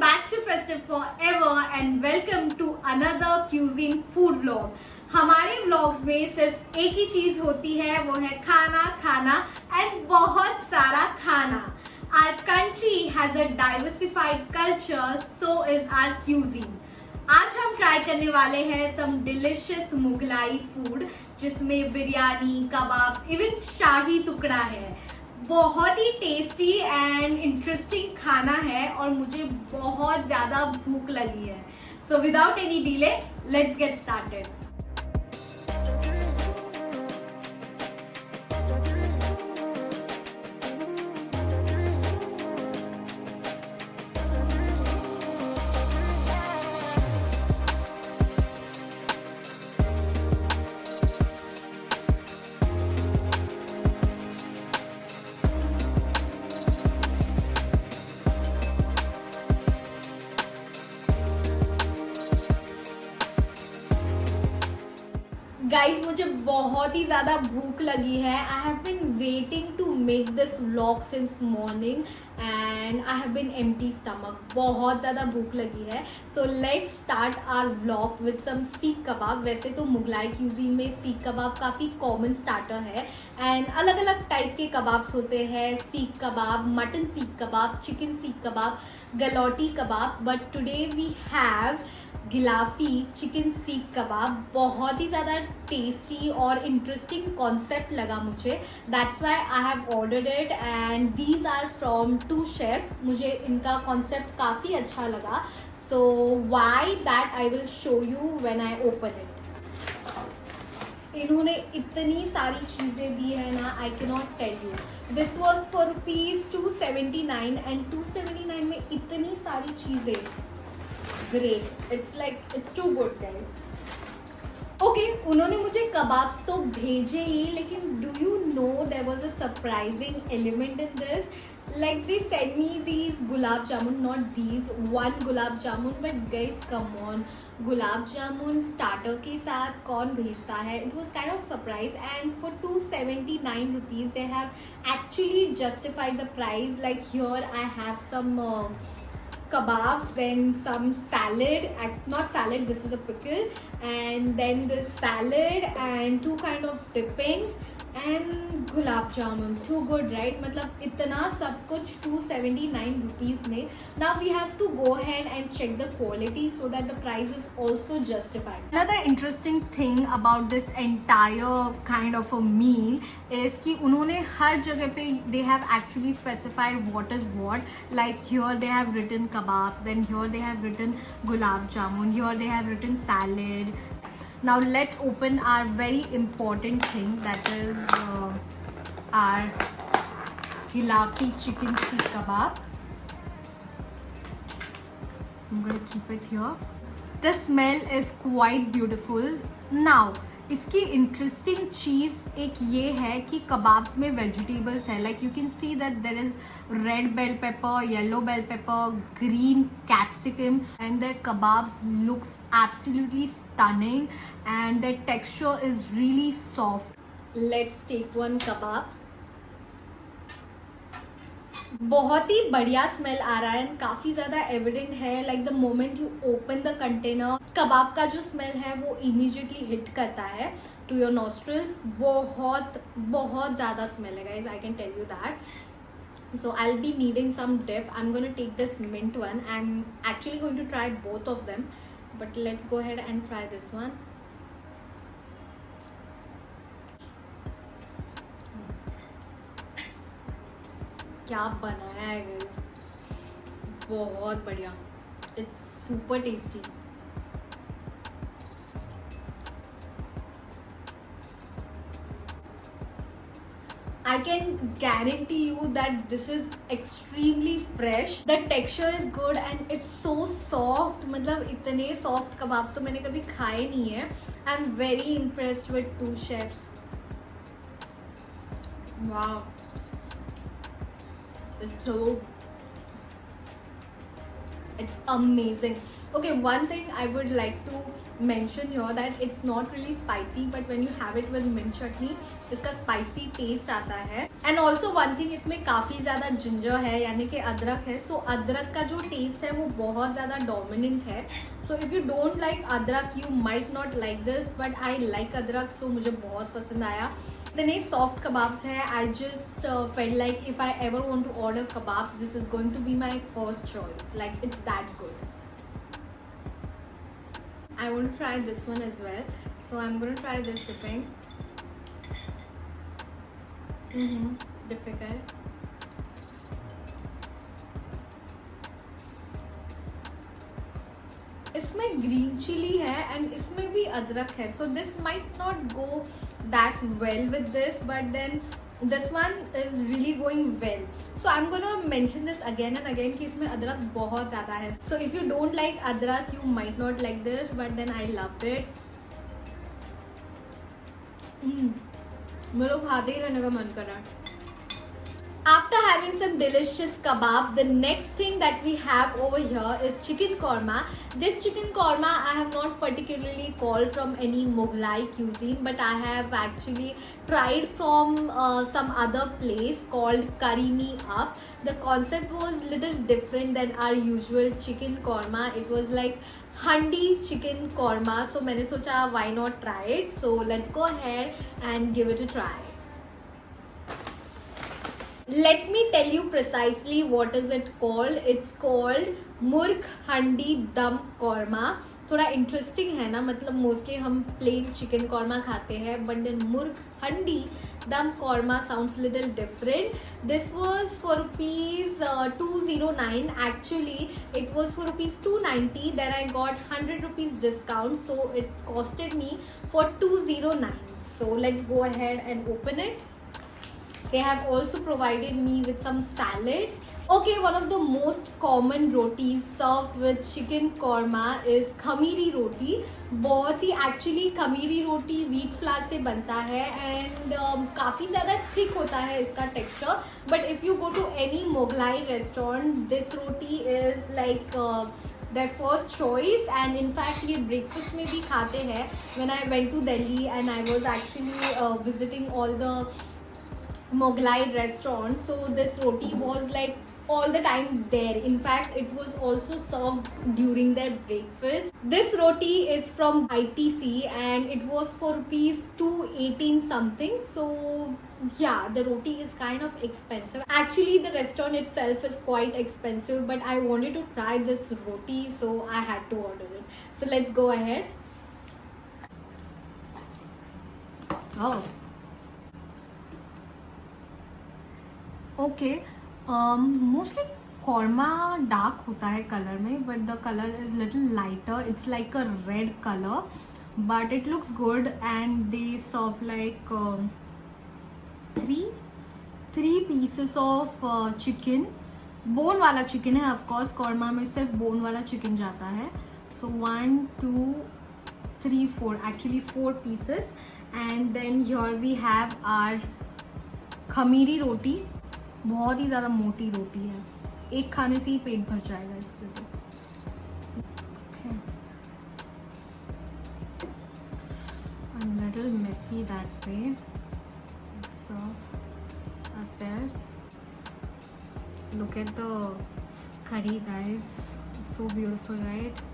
back to Festive Forever and welcome to another cuisine food vlog. हमारे vlogs में सिर्फ एक ही चीज होती है, वो है खाना खाना एंड बहुत सारा खाना. Our country has a diversified culture, so is our cuisine. आज हम ट्राई करने वाले हैं सम डिलिशियस मुगलाई फूड जिसमें बिरयानी, कबाब्स, इवन शाही टुकड़ा है. बहुत ही टेस्टी एंड इंटरेस्टिंग खाना है और मुझे बहुत ज्यादा भूख लगी है. So without any delay let's get started. Guys मुझे बहुत ही ज़्यादा भूख लगी है. I have been waiting to make this vlog since morning and I have been empty stomach. बहुत ज़्यादा भूख लगी है. So let's start our vlog with some seekh kebab. वैसे तो मुगलाई क्यूजीन में सीख कबाब काफ़ी कॉमन स्टार्टर है एंड अलग अलग टाइप के कबाब्स होते हैं. सीख कबाब, मटन सीख kebab, chicken seekh kebab, galouti kebab. But today we have gilafi chicken seekh kebab. बहुत ही ज़्यादा टेस्टी और इंटरेस्टिंग कॉन्सेप्ट लगा मुझे. That's why I have ordered it and these are from 2 chefs. मुझे इनका कॉन्सेप्ट काफ़ी अच्छा लगा. So why that I will show you when I open it. इन्होंने इतनी सारी चीज़ें दी है ना, I can not tell you. This was for ₹279 and 279 में इतनी सारी चीज़ें. Great, it's like it's too good guys. Okay, उन्होंने मुझे कबाब्स तो भेजे ही, लेकिन do you know there was a surprising element in this. Like they sent me these gulab jamun, not these, one gulab jamun, but guys come on, gulab jamun starter के साथ कौन भेजता है. It was kind of surprise and for 279 rupees they have actually justified the price. Like here I have some kebabs, then some salad, not salad, this is a pickle, and then this salad and 2 kind of dippings and gulab jamun. Too good, right? मतलब इतना सब कुछ 279 rupees में. Now we have to go ahead and check the quality so that the price is also justified. Another interesting thing about this entire kind of a meal is कि उन्होंने हर जगह पे they have actually specified what is what. Like here they have written kebabs, then here they have written gulab jamun, here they have written salad. Now let's open our very important thing, that is our Gilafi chicken seekh kebab. I'm going to keep it here. The smell is quite beautiful. Now इसकी interesting चीज़ एक ये है कि कबाब्स में vegetables है. Like you can see that there is red bell pepper, yellow bell pepper, green capsicum and that kebabs looks absolutely stunning and that texture is really soft. Let's take one kebab. बहुत ही बढ़िया स्मेल आ रहा है and काफ़ी ज़्यादा evident है. Like the moment you open the container, kebab का जो स्मेल है वो इमीडिएटली हिट करता है टू योर नॉस्ट्रिल्स. बहुत बहुत ज़्यादा स्मेल है guys, I can tell you that. So I'll be needing some dip. I'm going to take this mint one. I'm actually going to try both of them, but let's go ahead and try this one. क्या बनाया है guys, बहुत बढ़िया. It's super tasty. I can guarantee you that this is extremely fresh. The texture is good and it's so soft. मतलब इतने soft कबाब तो मैंने कभी खाए नहीं है. I'm very impressed with 2 chefs. Wow. It's amazing. Okay, one thing I would like to mention here that it's not really spicy, but when you have it with mint chutney, इसका spicy taste आता है. And also one thing, इसमें काफ़ी ज़्यादा ginger है, यानी कि अदरक है. So अदरक का जो taste है वो बहुत ज़्यादा dominant है. So if you don't like अदरक, you might not like this, but I like अदरक, so मुझे बहुत पसंद आया. The next soft kebabs है. I just felt like if I ever want to order kebabs, this is going to be my first choice. Like, it's that good. I want to try this one as well. So I'm going to try this dipping. Difficult. इसमें green chilli है and इसमें भी अदरक है. So this might not go that well with this, but then this one is really going well. So I am gonna mention this again and again कि इसमें अदरक बहुत ज़्यादा है. So if you don't like adrak, you might not like this, but then I loved it. मेरे को खाते ही रहने का मन कर रहा है. After having some delicious kebab, the next thing that we have over here is chicken korma. This chicken korma I have not particularly called from any Mughlai cuisine, but I have actually tried from some other place called Curry Me Up. The concept was little different than our usual chicken korma. It was like handi chicken korma. So मैंने सोचा why not try it. So let's go ahead and give it a try. Let me tell you precisely what is it called. It's called मुर्ग हंडी दम कौरमा. थोड़ा interesting है ना, मतलब mostly हम plane chicken korma खाते हैं, but then murg handi dum korma sounds little different. This was for rupees 209. Actually it was for rupees 290. Then I got 100 rupees discount, so it costed me for 209. So let's go ahead and open it. They have also provided me with some salad. Okay, one of the most common rotis served with chicken korma is khamiri roti. बहुत ही actually khamiri roti wheat flour से बनता है and काफ़ी ज़्यादा thick होता है इसका texture. But if you go to any Mughlai restaurant, this roti is like their first choice. And in fact ये breakfast में भी खाते हैं. When I went to Delhi and I was actually visiting all the Mughlai restaurant, so this roti was like all the time there. In fact, it was also served during their breakfast. This roti is from ITC and it was for rupees 218 something. So yeah, the roti is kind of expensive. Actually, the restaurant itself is quite expensive, but I wanted to try this roti, so I had to order it. So let's go ahead. Oh. Okay, mostly korma dark होता है colour में, but the colour is little lighter. It's like a red colour, but it looks good. And they serve like three pieces of chicken. Bone वाला chicken है, of course korma में सिर्फ bone वाला chicken जाता है. So 1 2 3 4, actually 4 pieces. And then here we have our khamiri roti. बहुत ही ज़्यादा मोटी रोटी है, एक खाने से ही पेट भर जाएगा इससे. तो I'm a little messy that way. Let's serve ourselves. Look at the curry, guys. It's so beautiful, right?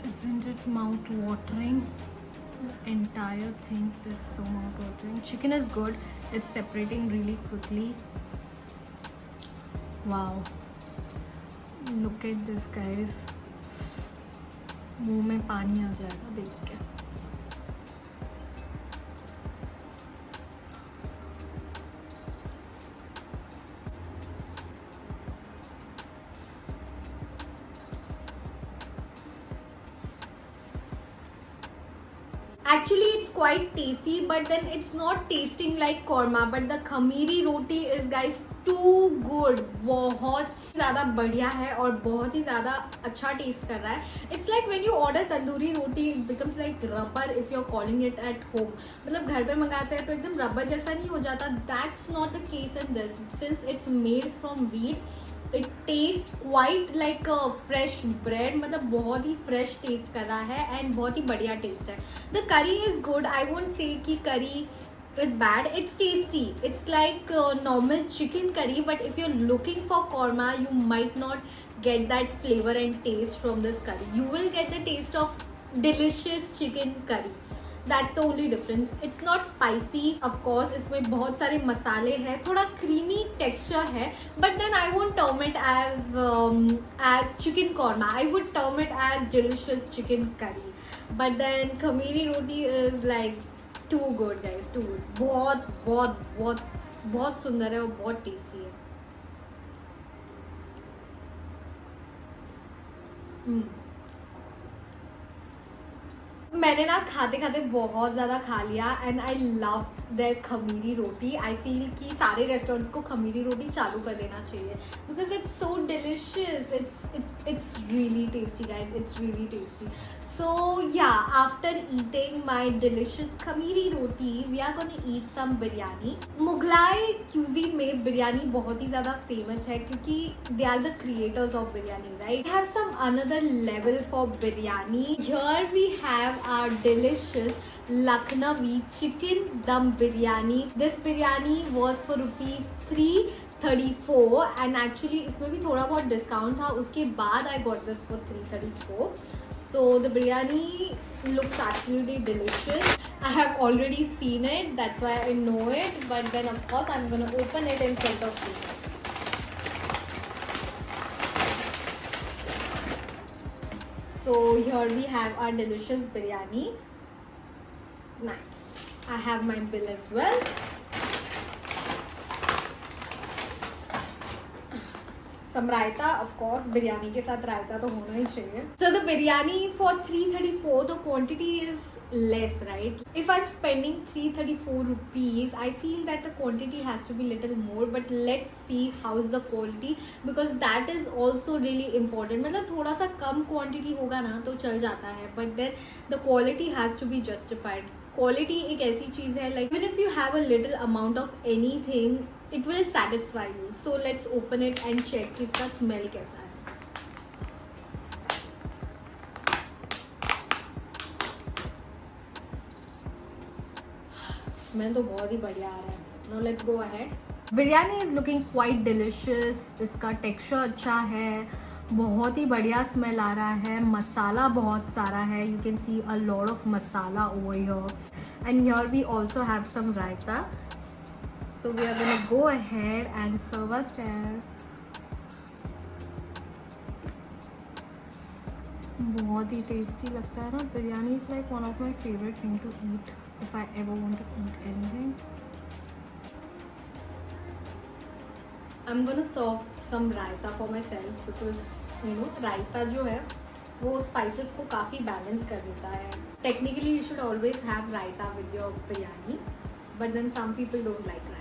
Isn't it mouth-watering? The entire thing is so mouth-watering. Chicken is good. It's separating really quickly. Wow. Look at this, guys. मुंह में पानी आ जाएगा देख के. Actually, it's quite tasty, but then it's not tasting like korma. But the khamiri roti is, guys, too good. बहुत ज़्यादा बढ़िया है और बहुत ही ज़्यादा अच्छा टेस्ट कर रहा है. It's like when you order tandoori roti, it becomes like rubber if you're calling it at home. मतलब घर पे मंगाते हैं तो एकदम रबर जैसा नहीं हो जाता. That's not the case in this. Since it's made from wheat, it taste quite like fresh bread. मतलब बहुत ही फ्रेश टेस्ट कर रहा है एंड बहुत ही बढ़िया टेस्ट है. द करी is good. I won't say कि करी is bad. It's tasty. It's like normal chicken curry, but if you're looking for korma, you might not get that flavor and taste from this curry. You will get the taste of delicious chicken curry. That's the only difference. It's not spicy. Of course, इसमें बहुत सारे मसाले हैं, थोड़ा creamy texture है, but then I won't term it as chicken korma. I would term it as delicious chicken curry. But then khamiri roti is like too good, guys, too good. बहुत बहुत बहुत बहुत सुंदर है और बहुत टेस्टी है. मैंने ना खाते खाते बहुत ज़्यादा खा लिया and I love their khamiri roti. I feel कि सारे रेस्टोरेंट्स को खमीरी रोटी चालू कर देना चाहिए because it's so delicious. It's really tasty, guys. It's really tasty. So yeah, after eating my delicious khamiri roti, we are gonna eat some biryani. Mughlai cuisine में बिरयानी बहुत ही ज़्यादा famous है क्योंकि they are the creators of biryani, right? We have some another level for biryani. Here we have our delicious Lucknowi chicken dum biryani. This biryani was for ₹334 and actually इसमें भी थोड़ा बहुत डिस्काउंट था. उसके बाद I got this for ₹334. So the biryani looks absolutely delicious. I have already seen it, that's why I know it. But then of course I'm gonna open it in front of you. So here we have our delicious biryani. Nice. I have my bill as well. Some raita, of course. Biryani के साथ रायता तो होना ही चाहिए. So the biryani for ₹334, the quantity is less, right? If I'm spending ₹334, I feel that the quantity has to be little more. But let's see how is the quality because that is also really important. मतलब थोड़ा सा कम quantity होगा ना तो चल जाता है. But then the quality has to be justified. Quality एक ऐसी चीज़ है like even if you have a little amount of anything, it will satisfy you. So let's open it and check कि इसका smell कैसा है. Smell तो बहुत ही बढ़िया आ रहा है. Now let's go ahead. Biryani is looking quite delicious. इसका texture अच्छा है. बहुत ही बढ़िया स्मेल आ रहा है. मसाला बहुत सारा है. You can see a lot of masala over here. And here we also have some raita. So we are gonna go ahead and serve ourselves. बहुत ही टेस्टी लगता है ना. Biryani is like one of my favorite thing to eat if I ever want to eat anything. I'm gonna serve some raita for myself because you know raita जो है वो spices को काफ़ी balance कर देता है. Technically you should always have raita with your biryani, but then some people don't like raita.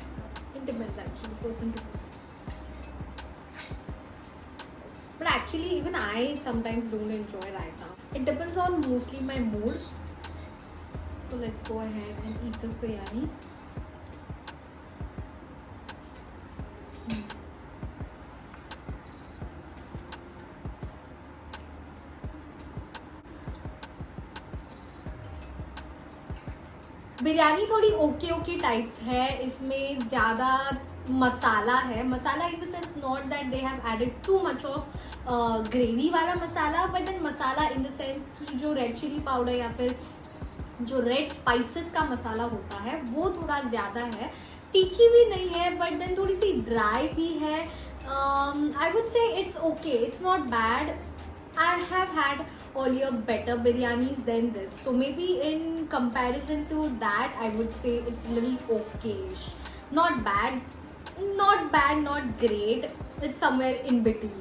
It depends actually person to person. But actually even I sometimes don't enjoy raita. It depends on mostly my mood. So let's go ahead and eat this biryani. Biryani थोड़ी okay types है. इसमें ज़्यादा मसाला है. Masala in the sense not that they have added too much of gravy वाला masala, but then masala in the sense कि जो red chilli powder या फिर जो रेड स्पाइसेस का मसाला होता है वो थोड़ा ज़्यादा है. तीखी भी नहीं है बट देन थोड़ी सी ड्राई भी है. I would say it's okay, it's not bad. I have had earlier better biryanis than this, so maybe in comparison to that I would say it's a little okayish. Not bad, not great. It's somewhere in between.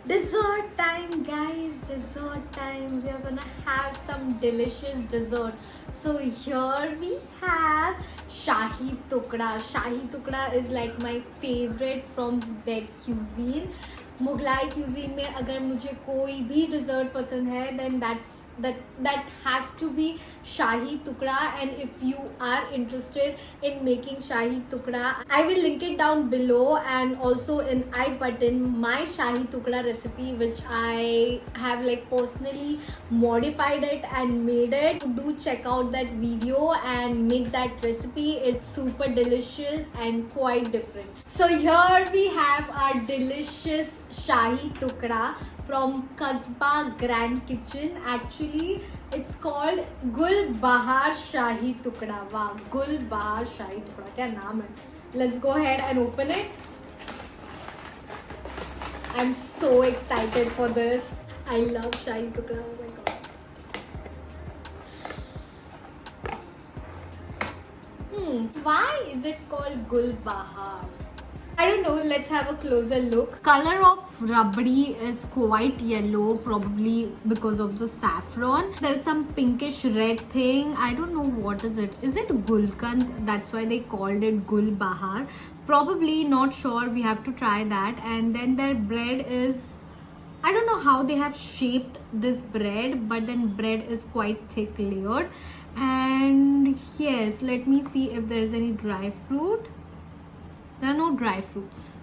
Dessert time, guys, dessert time. We are gonna have some delicious dessert. So here we have Shahi Tukda. Shahi Tukda is like my favorite from their cuisine. Mughlai cuisine में अगर मुझे कोई भी dessert पसंद है then that has to be Shahi Tukda. And if you are interested in making Shahi Tukda, I will link it down below and also in I button my Shahi Tukda recipe, which I have like personally modified it and made it. Do check out that video and make that recipe. It's super delicious and quite different. So here we have our delicious Shahi Tukda from Kasbah Grand Kitchen. Actually, it's called Gul Bahar Shahi Tukda. Wow, Gul Bahar Shahi Tukda. क्या नाम है? Let's go ahead and open it. I'm so excited for this. I love Shahi Tukda. Oh my god. Why is it called Gul Bahar? I don't know, let's have a closer look. Color of rabdi is quite yellow, probably because of the saffron. There's some pinkish red thing. I don't know what is it. Is it gulkand? That's why they called it Gul Bahar. Probably, not sure. We have to try that. And then their bread is, I don't know how they have shaped this bread, but then bread is quite thick layered. And yes, let me see if there's any dry fruit. There are no dry fruits.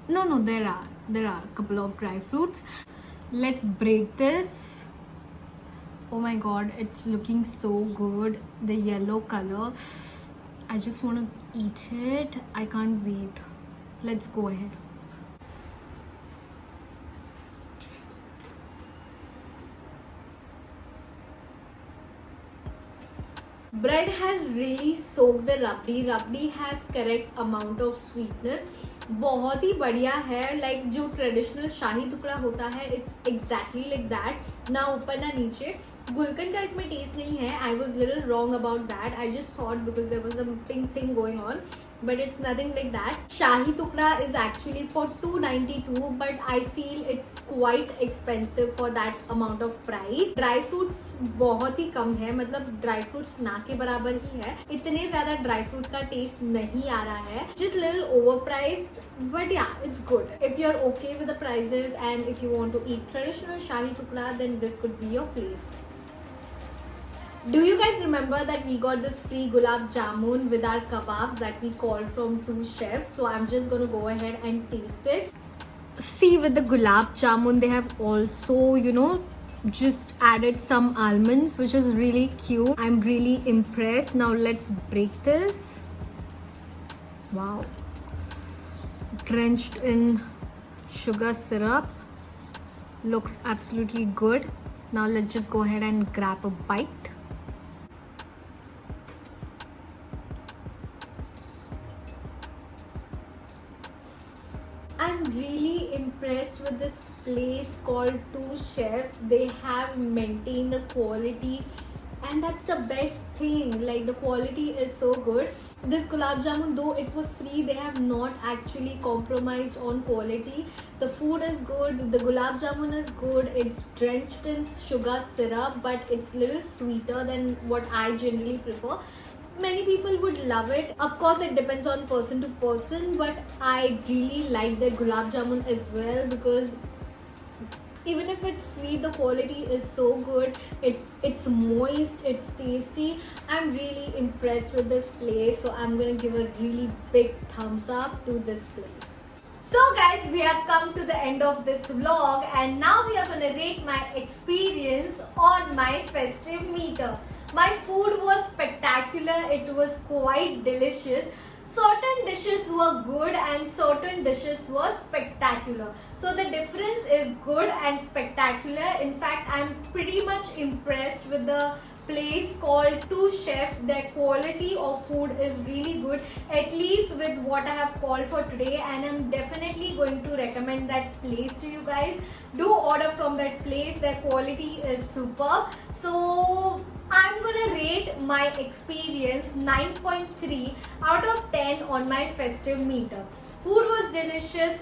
No, there are a couple of dry fruits. Let's break this. Oh my god, it's looking so good. The yellow color. I just want to eat it. I can't wait. Let's go ahead. Bread has really soaked the rabdi. Rabdi has correct amount of sweetness. बहुत ही बढ़िया है. Like जो traditional शाही टुकड़ा होता है, it's exactly like that. ना ऊपर ना नीचे. गुलकंद का इसमें टेस्ट नहीं है. I was little wrong about that. I just thought because there was a pink thing going on, but it's nothing like that. Shahi Tukda is actually for $292, but I feel it's quite expensive for that amount of price. Dry fruits बहुत ही कम है, मतलब dry fruits ना के बराबर ही है. इतने ज़्यादा dry fruit का taste नहीं आ रहा है. Just little overpriced, but yeah, it's good. If you're okay with the prices and if you want to eat traditional Shahi Tukda, then this could be your place. Do you guys remember that we got this free gulab jamun with our kebabs that we called from two chefs? So I'm just going to go ahead and taste it. See, with the gulab jamun, they have also, just added some almonds, which is really cute. I'm really impressed. Now let's break this. Wow. Drenched in sugar syrup. Looks absolutely good. Now let's just go ahead and grab a bite. I'm really impressed with this place called Two Chefs. They have maintained the quality, and that's the best thing. Like, the quality is so good. This gulab jamun, though it was free, they have not actually compromised on quality. The food is good, the gulab jamun is good. It's drenched in sugar syrup, but it's a little sweeter than what I generally prefer. Many people would love it. Of course, it depends on person to person, but I really like the gulab jamun as well, because even if it's sweet, the quality is so good. It's moist, it's tasty. I'm really impressed with this place, so I'm gonna give a really big thumbs up to this place. So guys, we have come to the end of this vlog, and now we are gonna rate my experience on my festive meter. My food was spectacular. It was quite delicious. Certain dishes were good and certain dishes were spectacular. So the difference is good and spectacular. In fact, I'm pretty much impressed with the place called Two Chefs. Their quality of food is really good, at least with what I have called for today, and I'm definitely going to recommend that place to you guys. Do order from that place. Their quality is superb. So I'm gonna rate my experience 9.3 out of 10 on my festive meter. Food was delicious.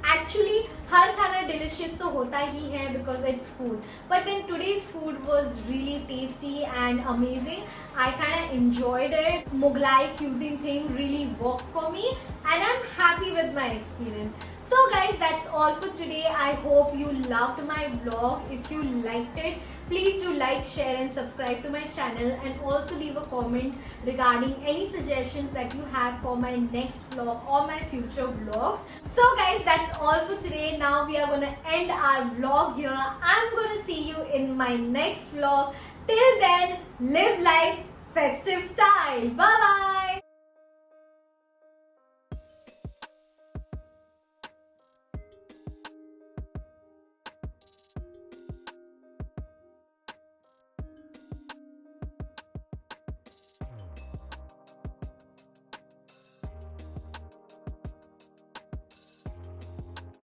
Actually, हर खाना delicious तो होता ही है because it's food. But then today's food was really tasty and amazing. I kind of enjoyed it. Mughlai cuisine thing really worked for me, and I'm happy with my experience. So guys, that's all for today. I hope you loved my vlog. If you liked it, please do like, share and subscribe to my channel, and also leave a comment regarding any suggestions that you have for my next vlog or my future vlogs. So guys, that's all for today. Now we are going to end our vlog here. I'm going to see you in my next vlog. Till then, live life festive style. Bye bye.